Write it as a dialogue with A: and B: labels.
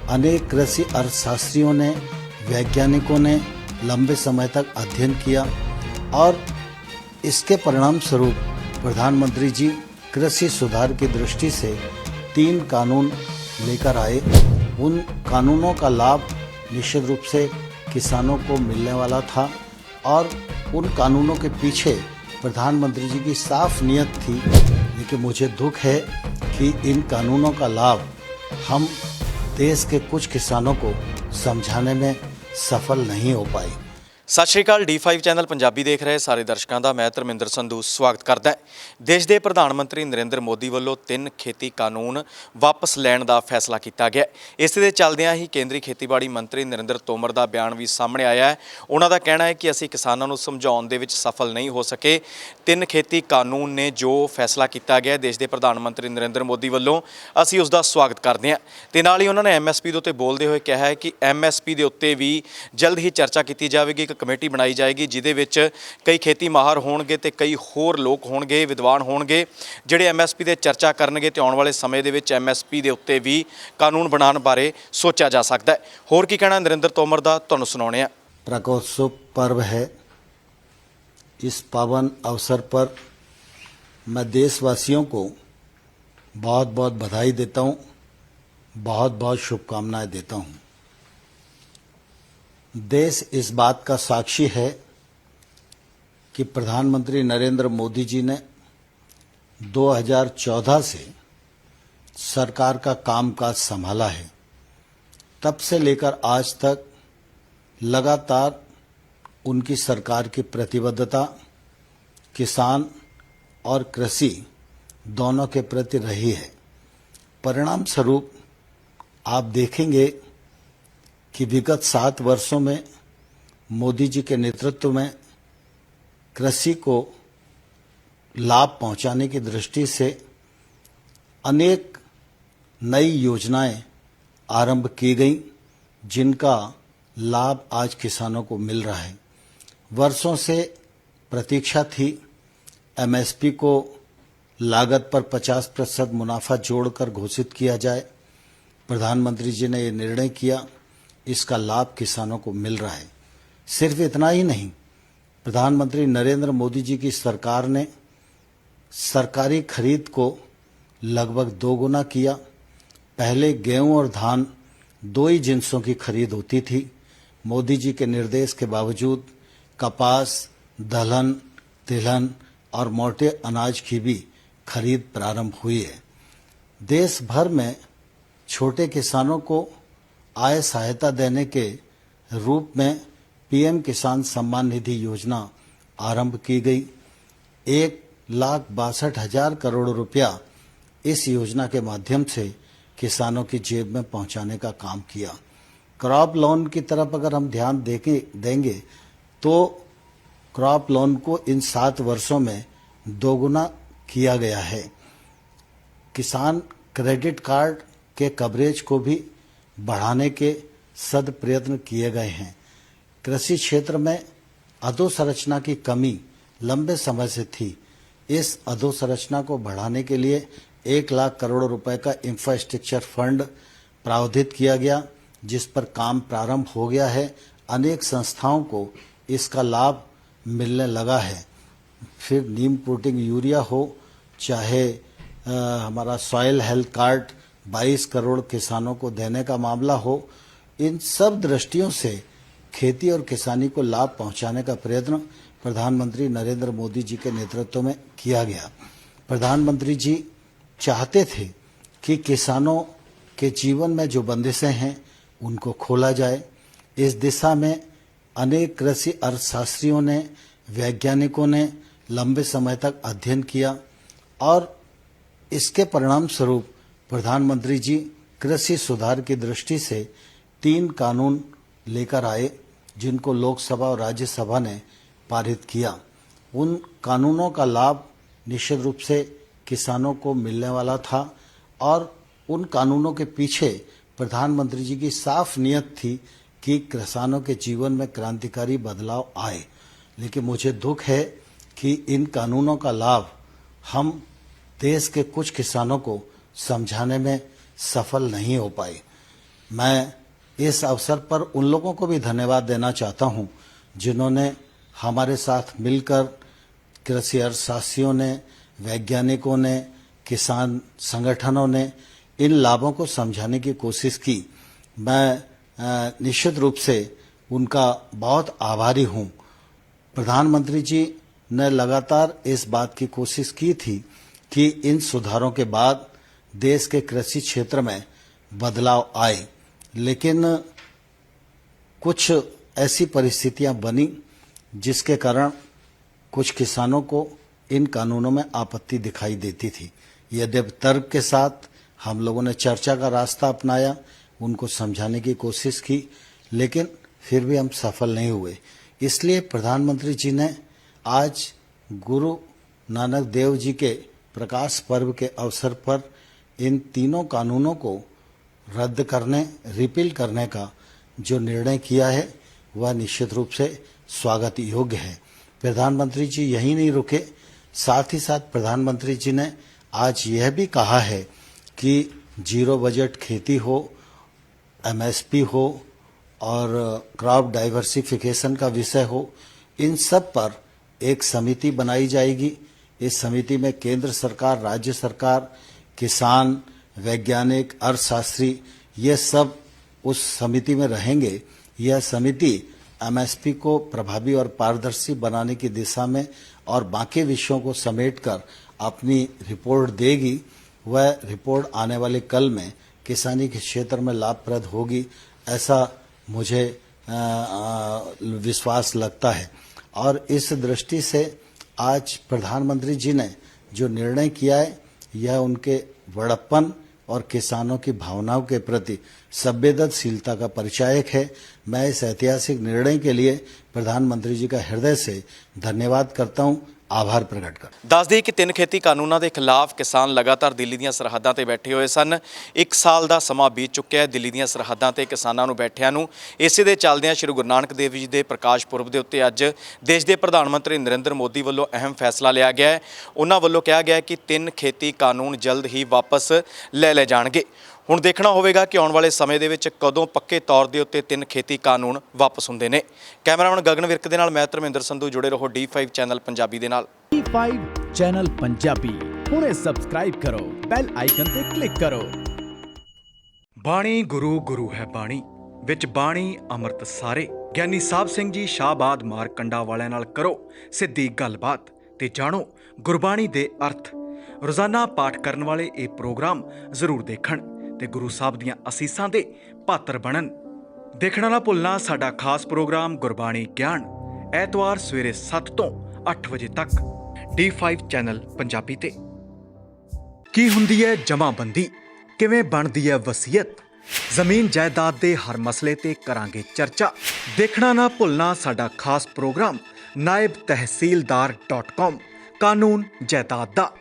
A: अनेक कृषि अर्थशास्त्रियों ने, वैज्ञानिकों ने लंबे समय तक अध्ययन किया और इसके परिणाम स्वरूप प्रधानमंत्री जी कृषि सुधार की दृष्टि से 3 कानून लेकर आए। उन कानूनों का लाभ निश्चित रूप से किसानों को मिलने वाला था और उन कानूनों के पीछे प्रधानमंत्री जी की साफ नियत थी। लेकिन मुझे दुख है कि इन कानूनों का लाभ हम देश के कुछ किसानों को समझाने में सफल नहीं हो पाए।
B: सत श्री अकाल। D5 चैनल पंजाबी देख रहे सारे दर्शकों का मैं धर्मिंਦਰ संधू स्वागत करदा। देश के प्रधानमंत्री नरेंद्र मोदी वालों 3 खेती कानून वापस लैण का फैसला किया गया। इस दे चलदियां ही केंद्रीय खेतीबाड़ी मंत्री नरेंद्र तोमर का बयान भी सामने आया है। उन्हों का कहना है कि असीं किसानों को समझाउण दे विच सफल नहीं हो सके। 3 खेती कानून ने जो फैसला किया गया देश के प्रधानमंत्री नरेंद्र मोदी वालों, असीं उसका स्वागत करते हैं। ते नाल ही उन्होंने MSP के उत्ते बोलते हुए कहा है कि MSP के उत्ते भी जल्द ही चर्चा की जाएगी। कमेटी बनाई जाएगी जिहदे विच कई खेती माहर होणगे ते कई होर लोग होणगे, विद्वान होणगे जिहड़े MSP ते चर्चा करनगे ते आउण वाले समय दे विच MSP दे उत्ते भी कानून बनाउण बारे सोचा जा सकदा है। होर की कहना नरेंद्र तोमर दा तुहानूं सुणाउने आ।
A: प्रकाशोत्सव पर्व है। इस पावन अवसर पर मैं देशवासियों को बहुत बहुत बधाई देता हूँ, बहुत बहुत शुभकामनाएं देता हूँ। देश इस बात का साक्षी है कि प्रधानमंत्री नरेंद्र मोदी जी ने 2014 से सरकार का कामकाज संभाला है। तब से लेकर आज तक लगातार उनकी सरकार की प्रतिबद्धता किसान और कृषि दोनों के प्रति रही है। परिणाम स्वरूप आप देखेंगे कि विगत 7 वर्षों में मोदी जी के नेतृत्व में कृषि को लाभ पहुंचाने की दृष्टि से अनेक नई योजनाएं आरंभ की गई, जिनका लाभ आज किसानों को मिल रहा है। वर्षों से प्रतीक्षा थी MSP को लागत पर 50% मुनाफा जोड़कर घोषित किया जाए। प्रधानमंत्री जी ने ये निर्णय किया, इसका लाभ किसानों को मिल रहा है। सिर्फ इतना ही नहीं, प्रधानमंत्री नरेंद्र मोदी जी की सरकार ने सरकारी खरीद को लगभग 2 गुना किया। पहले गेहूं और धान 2 ही जिन्सों की खरीद होती थी। मोदी जी के निर्देश के बावजूद कपास, दलहन, तिलहन और मोटे अनाज की भी खरीद प्रारंभ हुई है। देश भर में छोटे किसानों को आय सहायता देने के रूप में PM किसान सम्मान निधि योजना आरंभ की गई। 1,62,000 करोड़ रुपया इस योजना के माध्यम से किसानों की जेब में पहुंचाने का काम किया। क्रॉप लोन की तरफ अगर हम ध्यान देंगे तो क्रॉप लोन को इन 7 वर्षों में 2 गुना किया गया है। किसान क्रेडिट कार्ड के कवरेज को भी बढ़ाने के सद प्रयत्न किए गए हैं। कृषि क्षेत्र में अधोसंरचना की कमी लंबे समय से थी। इस अधोसंरचना को बढ़ाने के लिए 1 लाख करोड़ रुपए का इंफ्रास्ट्रक्चर फंड प्रावधानित किया गया, जिस पर काम प्रारंभ हो गया है। अनेक संस्थाओं को इसका लाभ मिलने लगा है। फिर नीम कोटिंग यूरिया हो, चाहे हमारा सॉइल हेल्थ कार्ड 22 करोड़ किसानों को देने का मामला हो, इन सब दृष्टियों से खेती और किसानी को लाभ पहुंचाने का प्रयत्न प्रधानमंत्री नरेंद्र मोदी जी के नेतृत्व में किया गया। प्रधानमंत्री जी चाहते थे कि किसानों के जीवन में जो बंदिशें हैं उनको खोला जाए। इस दिशा में अनेक कृषि अर्थशास्त्रियों ने, वैज्ञानिकों ने लंबे समय तक अध्ययन किया और इसके परिणाम स्वरूप प्रधानमंत्री जी कृषि सुधार की दृष्टि से 3 कानून लेकर आए, जिनको लोकसभा और राज्यसभा ने पारित किया। उन कानूनों का लाभ निश्चित रूप से किसानों को मिलने वाला था और उन कानूनों के पीछे प्रधानमंत्री जी की साफ नियत थी कि किसानों के जीवन में क्रांतिकारी बदलाव आए। लेकिन मुझे दुख है कि इन कानूनों का लाभ हम देश के कुछ किसानों को समझाने में सफल नहीं हो पाए। मैं इस अवसर पर उन लोगों को भी धन्यवाद देना चाहता हूं जिन्होंने हमारे साथ मिलकर कृषि अर्थशास्त्रियों ने, वैज्ञानिकों ने, किसान संगठनों ने इन लाभों को समझाने की कोशिश की। मैं निश्चित रूप से उनका बहुत आभारी हूं। प्रधानमंत्री जी ने लगातार इस बात की कोशिश की थी कि इन सुधारों के बाद देश के कृषि क्षेत्र में बदलाव आए, लेकिन कुछ ऐसी परिस्थितियां बनी जिसके कारण कुछ किसानों को इन कानूनों में आपत्ति दिखाई देती थी। यद्यपि तर्क के साथ हम लोगों ने चर्चा का रास्ता अपनाया, उनको समझाने की कोशिश की, लेकिन फिर भी हम सफल नहीं हुए। इसलिए प्रधानमंत्री जी ने आज गुरु नानक देव जी के प्रकाश पर्व के अवसर पर इन तीनों कानूनों को रद्द करने, रिपील करने का जो निर्णय किया है वह निश्चित रूप से स्वागत योग्य है। प्रधानमंत्री जी यहीं नहीं रुके, साथ ही साथ प्रधानमंत्री जी ने आज यह भी कहा है कि जीरो बजट खेती हो, एमएसपी हो और क्रॉप डाइवर्सिफिकेशन का विषय हो, इन सब पर एक समिति बनाई जाएगी। इस समिति में केंद्र सरकार, राज्य सरकार, किसान, वैज्ञानिक, अर्थशास्त्री, ये सब उस समिति में रहेंगे। यह समिति एमएसपी को प्रभावी और पारदर्शी बनाने की दिशा में और बाकी विषयों को समेटकर अपनी रिपोर्ट देगी। वह रिपोर्ट आने वाले कल में किसानी के क्षेत्र में लाभप्रद होगी, ऐसा मुझे विश्वास लगता है। और इस दृष्टि से आज प्रधानमंत्री जी ने जो निर्णय किया है यह उनके बड़प्पन और किसानों की भावनाओं के प्रति संवेदनशीलता का परिचायक है। मैं इस ऐतिहासिक निर्णय के लिए प्रधानमंत्री जी का हृदय से धन्यवाद करता हूं, आभार प्रकट कर।
B: ਦੱਸ ਦਈਏ ਕਿ ਤਿੰਨ ਖੇਤੀ ਕਾਨੂੰਨਾਂ ਦੇ ਖਿਲਾਫ ਕਿਸਾਨ ਲਗਾਤਾਰ ਦਿੱਲੀ ਦੀਆਂ ਸਰਹੱਦਾਂ ਤੇ ਬੈਠੇ ਹੋਏ ਸਨ। 1 ਸਾਲ ਦਾ ਸਮਾਂ ਬੀਤ ਚੁੱਕਿਆ ਹੈ ਦਿੱਲੀ ਦੀਆਂ ਸਰਹੱਦਾਂ ਤੇ ਕਿਸਾਨਾਂ ਨੂੰ ਬੈਠਿਆਂ ਨੂੰ। ਇਸੇ ਦੇ ਚੱਲਦਿਆਂ ਸ਼੍ਰੀ ਗੁਰੂ ਨਾਨਕ ਦੇਵ ਜੀ ਦੇ ਪ੍ਰਕਾਸ਼ ਪੁਰਬ ਦੇ ਉੱਤੇ ਅੱਜ ਦੇਸ਼ ਦੇ ਪ੍ਰਧਾਨ ਮੰਤਰੀ ਨਰਿੰਦਰ ਮੋਦੀ ਵੱਲੋਂ ਅਹਿਮ ਫੈਸਲਾ ਲਿਆ ਗਿਆ ਹੈ। ਉਹਨਾਂ ਵੱਲੋਂ ਕਿਹਾ ਗਿਆ ਹੈ ਕਿ 3 ਖੇਤੀ ਕਾਨੂੰਨ ਜਲਦ ਹੀ ਵਾਪਸ ਲੈ ਲਏ ਜਾਣਗੇ। ਹੁਣ ਦੇਖਣਾ ਹੋਵੇਗਾ ਕਿ ਆਉਣ ਵਾਲੇ ਸਮੇਂ ਦੇ ਵਿੱਚ ਕਦੋਂ ਪੱਕੇ ਤੌਰ ਦੇ ਉੱਤੇ 3 ਖੇਤੀ ਕਾਨੂੰਨ ਵਾਪਸ ਹੁੰਦੇ ਨੇ। ਕੈਮਰਾਮੈਨ ਗਗਨ ਵਿਰਕ ਦੇ ਨਾਲ ਮੈਂ ਧਰਮਿੰਦਰ ਸੰਧੂ, ਜੁੜੇ ਰਹੋ D5 ਚੈਨਲ ਪੰਜਾਬੀ ਦੇ ਨਾਲ।
C: D5 ਚੈਨਲ ਪੰਜਾਬੀ ਹੁਣੇ ਸਬਸਕ੍ਰਾਈਬ ਕਰੋ, ਬੈਲ ਆਈਕਨ ਤੇ ਕਲਿੱਕ ਕਰੋ।
B: ਬਾਣੀ ਗੁਰੂ ਗੁਰੂ ਹੈ ਬਾਣੀ, ਵਿੱਚ ਬਾਣੀ ਅੰਮ੍ਰਿਤ ਸਾਰੇ। ਗਿਆਨੀ ਸਾਹਿਬ ਸਿੰਘ ਜੀ ਸ਼ਾਹਬਾਦ ਮਾਰਕੰਡਾ ਵਾਲਿਆਂ ਨਾਲ ਕਰੋ ਸਿੱਧੀ ਗੱਲਬਾਤ ਤੇ ਜਾਣੋ ਗੁਰਬਾਣੀ ਦੇ ਅਰਥ। ਰੋਜ਼ਾਨਾ ਪਾਠ ਕਰਨ ਵਾਲੇ ਇਹ ਪ੍ਰੋਗਰਾਮ ਜ਼ਰੂਰ ਦੇਖਣ ਤੇ ਗੁਰੂ ਸਾਹਿਬ ਦੀਆਂ ਅਸੀਸਾਂ ਦੇ ਪਾਤਰ ਬਣਨ। ਦੇਖਣਾ ਨਾ ਭੁੱਲਣਾ ਸਾਡਾ ਖਾਸ ਪ੍ਰੋਗਰਾਮ ਗੁਰਬਾਣੀ ਗਿਆਨ, ਐਤਵਾਰ ਸਵੇਰੇ 7 ਤੋਂ 8 ਵਜੇ ਤੱਕ D5 ਚੈਨਲ ਪੰਜਾਬੀ ਤੇ। ਕੀ ਹੁੰਦੀ ਹੈ ਜਮਾਬੰਦੀ, ਕਿਵੇਂ ਬਣਦੀ ਹੈ ਵਸੀਅਤ, ਜ਼ਮੀਨ ਜਾਇਦਾਦ ਦੇ ਹਰ ਮਸਲੇ ਤੇ ਕਰਾਂਗੇ ਚਰਚਾ। ਦੇਖਣਾ ਨਾ ਭੁੱਲਣਾ ਸਾਡਾ ਖਾਸ ਪ੍ਰੋਗਰਾਮ naibtehsildar.com ਕਾਨੂੰਨ ਜਾਇਦਾਦ ਦਾ।